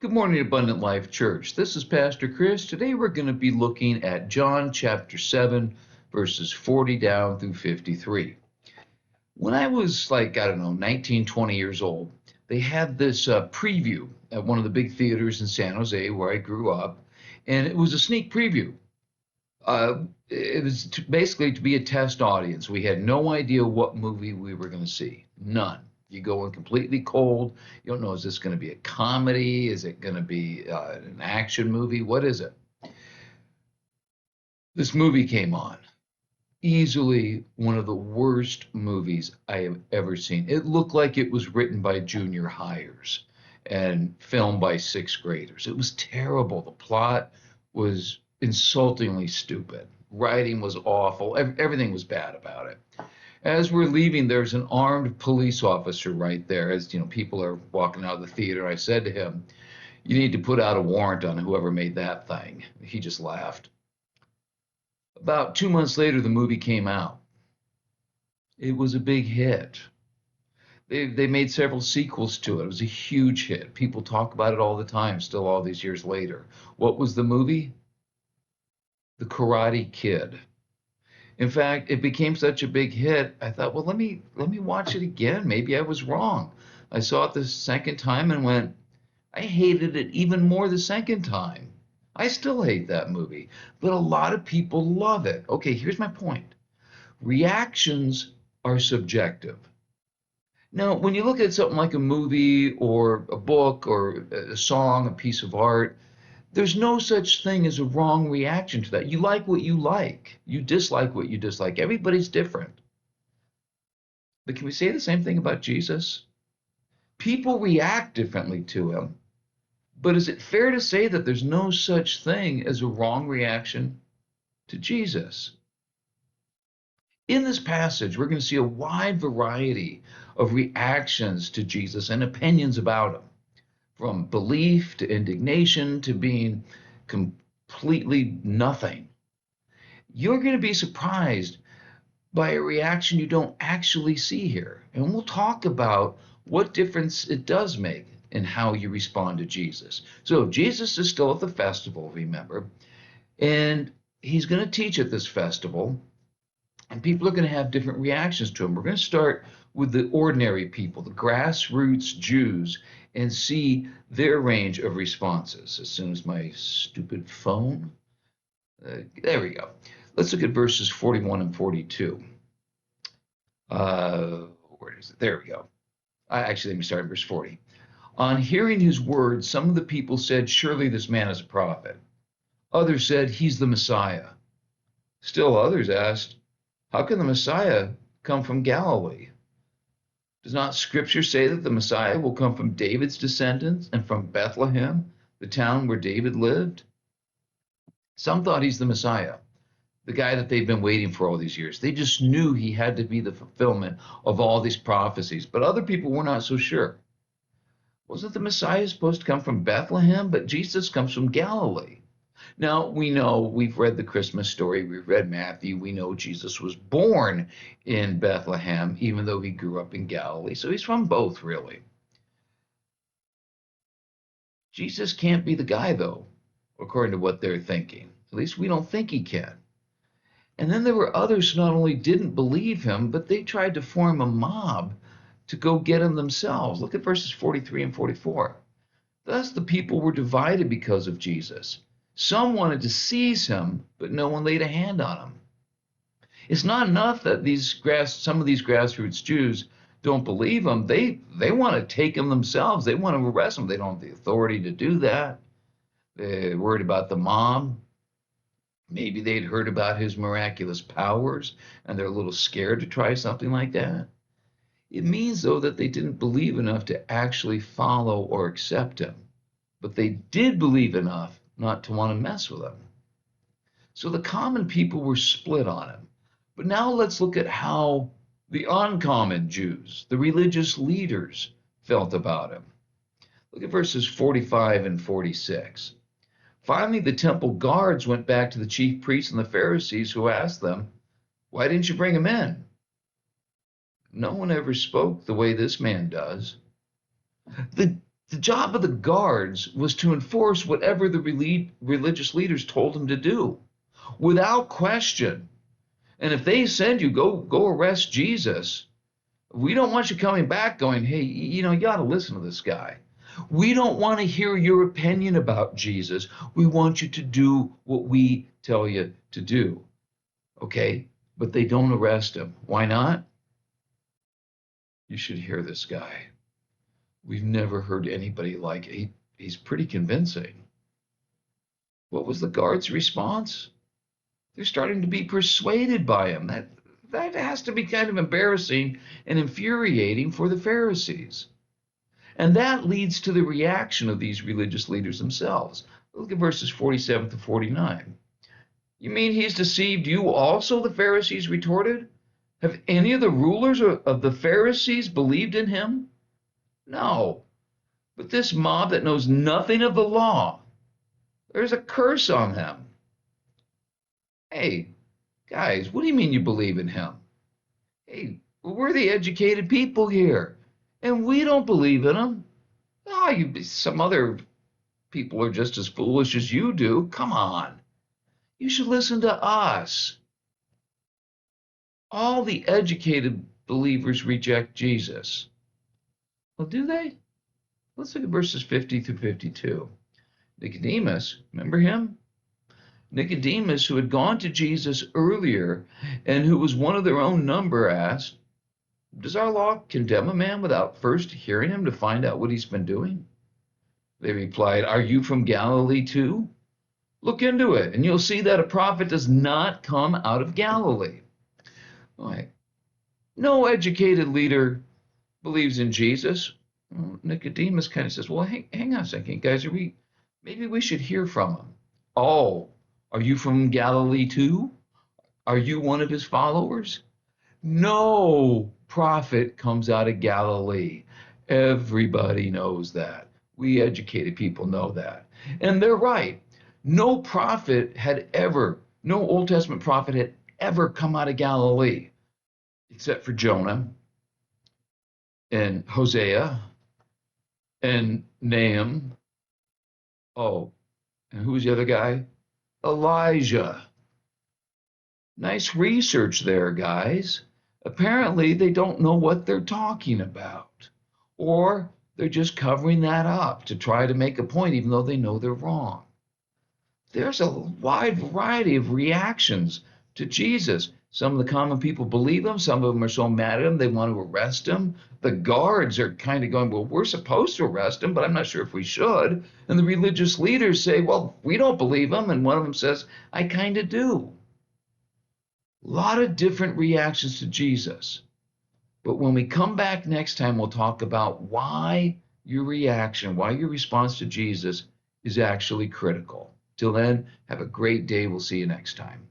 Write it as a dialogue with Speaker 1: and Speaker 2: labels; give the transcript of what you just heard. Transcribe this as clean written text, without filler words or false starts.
Speaker 1: Good morning, Abundant Life Church. This is Pastor Chris. Today we're going to be looking at John chapter 7, verses 40 down through 53. When I was like, I don't know, 19, 20 years old, they had this preview at one of the big theaters in San Jose where I grew up, and it was a sneak preview. It was basically to be a test audience. We had no idea what movie we were going to see. None. You go in completely cold. You don't know, is this going to be a comedy? Is it going to be an action movie? What is it? This movie came on. Easily one of the worst movies I have ever seen. It looked like it was written by junior hires and filmed by sixth graders. It was terrible. The plot was insultingly stupid. Writing was awful. Everything was bad about it. As we're leaving, there's an armed police officer right there. As you know, people are walking out of the theater. I said to him, "You need to put out a warrant on whoever made that thing." He just laughed. About 2 months later, the movie came out. It was a big hit. They made several sequels to it. It was a huge hit. People talk about it all the time, still all these years later. What was the movie? The Karate Kid. In fact, it became such a big hit. I thought, well, let me watch it again. Maybe I was wrong. I saw it the second time and went, I hated it even more the second time. I still hate that movie, but a lot of people love it. Okay, here's my point. Reactions are subjective. Now, when you look at something like a movie or a book or a song, a piece of art, there's no such thing as a wrong reaction to that. You like what you like, you dislike what you dislike. Everybody's different. But can we say the same thing about Jesus? People react differently to him. But is it fair to say that there's no such thing as a wrong reaction to Jesus? In this passage, we're going to see a wide variety of reactions to Jesus and opinions about him, from belief to indignation to being completely nothing. You're going to be surprised by a reaction you don't actually see here. And we'll talk about what difference it does make in how you respond to Jesus. So, Jesus is still at the festival, remember, and he's going to teach at this festival. And people are going to have different reactions to him. We're going to start with the ordinary people, the grassroots Jews, and see their range of responses. As soon as my stupid phone, there we go. Let's look at verses 41 and 42. Where is it? There we go. Actually, let me start at verse 40. On hearing his words, some of the people said, surely this man is a prophet. Others said, he's the Messiah. Still others asked, how can the Messiah come from Galilee? Does not Scripture say that the Messiah will come from David's descendants and from Bethlehem, the town where David lived? Some thought he's the Messiah, the guy that they've been waiting for all these years. They just knew he had to be the fulfillment of all these prophecies, but other people were not so sure. Wasn't the Messiah supposed to come from Bethlehem? But Jesus comes from Galilee. Now, we know, we've read the Christmas story, we've read Matthew, we know Jesus was born in Bethlehem, even though he grew up in Galilee. So he's from both, really. Jesus can't be the guy, though, according to what they're thinking. At least we don't think he can. And then there were others who not only didn't believe him, but they tried to form a mob to go get him themselves. Look at verses 43 and 44. Thus the people were divided because of Jesus. Some wanted to seize him, but no one laid a hand on him. It's not enough that some of these grassroots Jews don't believe him. They want to take him themselves. They want to arrest him. They don't have the authority to do that. They're worried about the mob. Maybe they'd heard about his miraculous powers and they're a little scared to try something like that. It means, though, that they didn't believe enough to actually follow or accept him. But they did believe enough not to want to mess with him. So the common people were split on him. But now let's look at how the uncommon Jews, the religious leaders, felt about him. Look at verses 45 and 46. Finally, the temple guards went back to the chief priests and the Pharisees, who asked them, why didn't you bring him in? No one ever spoke the way this man does. The The job of the guards was to enforce whatever the religious leaders told them to do without question. And if they send you, go arrest Jesus, we don't want you coming back going, hey, you got to listen to this guy. We don't want to hear your opinion about Jesus. We want you to do what we tell you to do. Okay? But they don't arrest him. Why not? You should hear this guy. We've never heard anybody like it. He's pretty convincing. What was the guard's response? They're starting to be persuaded by him. That has to be kind of embarrassing and infuriating for the Pharisees. And that leads to the reaction of these religious leaders themselves. Look at verses 47 to 49. You mean he's deceived you also, the Pharisees retorted? Have any of the rulers of the Pharisees believed in him? No. But this mob that knows nothing of the law, there's a curse on them. Hey, guys, what do you mean you believe in him? Hey, we're the educated people here, and we don't believe in him. Oh, some other people are just as foolish as you do. Come on. You should listen to us. All the educated believers reject Jesus. Well, do they? Let's look at verses 50 through 52. Nicodemus, remember him? Nicodemus, who had gone to Jesus earlier and who was one of their own number, asked, does our law condemn a man without first hearing him to find out what he's been doing? They replied, are you from Galilee too? Look into it, and you'll see that a prophet does not come out of Galilee. All right. No educated leader believes in Jesus. Well, Nicodemus kind of says, well, hang on a second, guys. Maybe we should hear from him. Oh, are you from Galilee too? Are you one of his followers? No prophet comes out of Galilee. Everybody knows that. We educated people know that. And they're right. No Old Testament prophet had ever come out of Galilee, except for Jonah and Hosea and Nahum. Oh, and who was the other guy? Elijah. Nice research there, guys. Apparently, they don't know what they're talking about, or they're just covering that up to try to make a point, even though they know they're wrong. There's a wide variety of reactions to Jesus. Some of the common people believe him. Some of them are so mad at him, they want to arrest him. The guards are kind of going, well, we're supposed to arrest him, but I'm not sure if we should. And the religious leaders say, well, we don't believe him. And one of them says, I kind of do. A lot of different reactions to Jesus. But when we come back next time, we'll talk about why your response to Jesus is actually critical. Till then, have a great day. We'll see you next time.